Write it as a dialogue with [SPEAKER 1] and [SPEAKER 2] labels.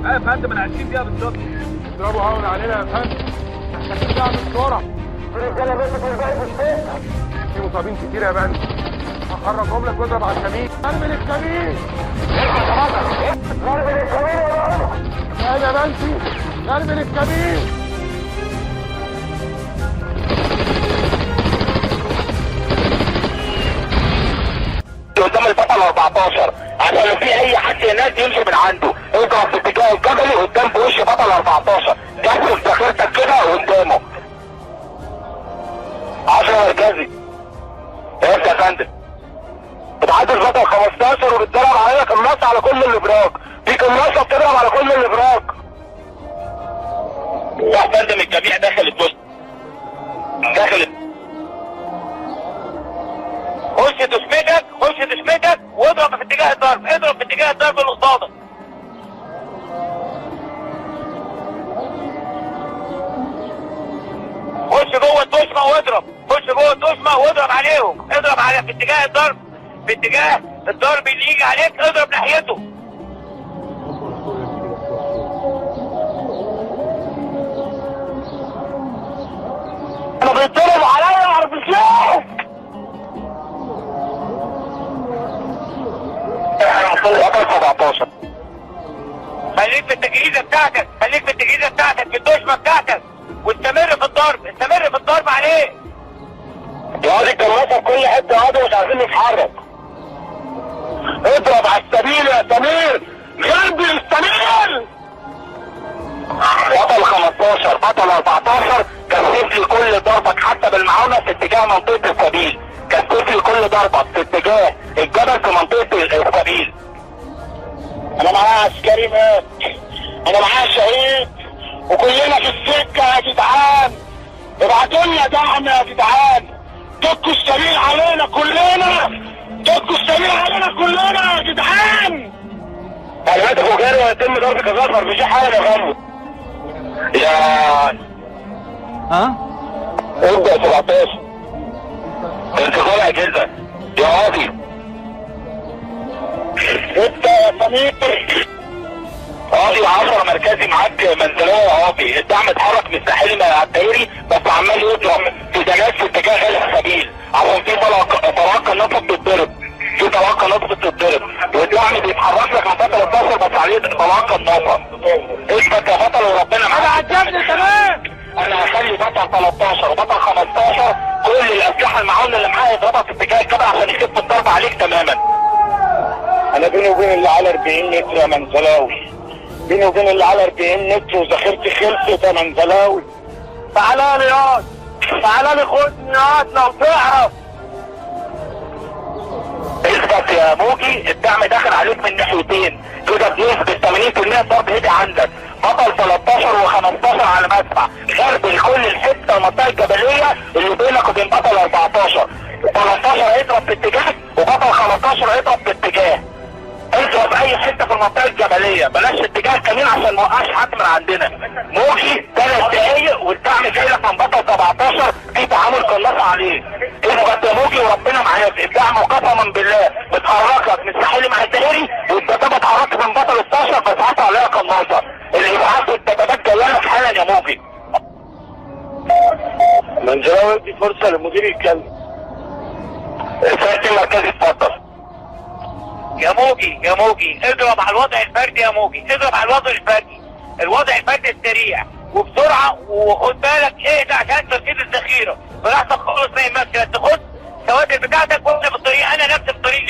[SPEAKER 1] يا فندم انا 20 دقيقه بالظبط.
[SPEAKER 2] اضربوا هون علينا يا فندم. احنا من بسرعه. في رجاله بنت الباقي في الشقه. في مصابين كتير يا فندم. هخرجهم لك واضرب على الكمين. ضرب للكمين. ضرب للكمين يا بابا. يا بنتي ضرب للكمين.
[SPEAKER 3] قدام البطل 14 عشان لو في اي حد هناك يمشي من عنده اضرب في اتجاه الجبلي قدام في وش بطل 14 جسم ذاكرتك كده قدامه 10 مركزي. ايه يا فندم بتعدي البطل 15 وبتضرب عليك قناصه على كل الابراج. في قناصه بتضرب على كل الابراج يا فندم. الجميع داخل البوست داخل خش تشمتك واضرب في اتجاه الضرب. اضرب في اتجاه الضرب اللي قصادك. خش جوه الدشمه واضرب. خش جوه الدشمه واضرب عليهم. اضرب على في اتجاه الضرب. في اتجاه الضرب اللي يجي عليك اضرب ناحيته. انا بيتضرب عليا عربيات. بطل 17 خليك في التجهيزه بتاعتك. في الدشمه بتاعتك واستمر في الضرب عليه. يقعد الجراسه في كل حته يقعدوا مش عارفين نتحرك. اضرب على السبيل يا سمير. غربي السمير. بطل 15 بطل 14 كثف لي كل ضربك حتى بالمعاونه في اتجاه منطقه السبيل. كثف لي كل ضربك في اتجاه الجبل في منطقه السبيل. انا معايا عسكري مات. انا معايا شهيد وكلنا في السكه يا جدعان. ابعتوا لنا دعم يا جدعان. دكوا السبيل علينا كلنا يا جدعان. الهدف جاري ويتم ضرب كظفر مفيش حاجه يا غرب. يا ابدا 17 انت طالع جدا يا قاضي. انت يا سمير قاضي 10 مركزي معاك منزليه يا قاضي. الدعم اتحرك من الساحلي مع الدائري بس عمال يضرب في دجاج في اتجاه غير السبيل عشان في طلاقه نصب بتتضرب. والدعم بيتحرك لك من 13 بس عليه طلاقه النصب. اثبت يا بطل وربنا معاك.
[SPEAKER 2] انا عجبني تمام.
[SPEAKER 3] انا هخلي بطل 13 وبطل 15 كل الاسلحه المعاونه اللي معايا يضربها في اتجاه الجبل عشان يخف الضرب عليك تماما. انا بيني وبين اللي على 40 متر يا منزلاوي. بيني وبين اللي على 40 متر وذاكرتي خلصت يا منزلاوي. تعالى لي ياض. خدني ياض لو تعرف. اثبت يا موجي. الدعم داخل عليك من ناحيتين كده بنسبه 80% الضرب هدي عندك. بطل 13 و15 على مدفع غرب لكل الحته المنطقه الجبليه اللي بينك وبين بطل 14. 13 هيضرب في اتجاه وبطل 15 هيضرب في اتجاه. اضرب اي حته في المنطقه الجبليه بلاش اتجاه الكمين عشان ما وقعش حد من عندنا. موجي 3 دقايق والدعم جاي لك من بطل 17 في تعامل قناصه عليه. ايه بجد يا موجي وربنا معاك. الدعم قسما بالله بتحرك لك من الساحلي مع الدائري والدبابه اتحركت من بطل 12 بس حط عليها قناصه. الابعاد والدبابات جايه لك حالا يا موجي. منزلاوي ادي فرصه للمدير يتكلم. سيادة المركزي اتفضل. يا موجي اضرب على الوضع الفردي يا موجي. الوضع الفردي السريع وبسرعه وخد بالك اهدى عشان تركيز الذخيره براحتك خالص. ما يهمكش تخد السواتر بتاعتك واحنا في الطريق. انا نفس الطريق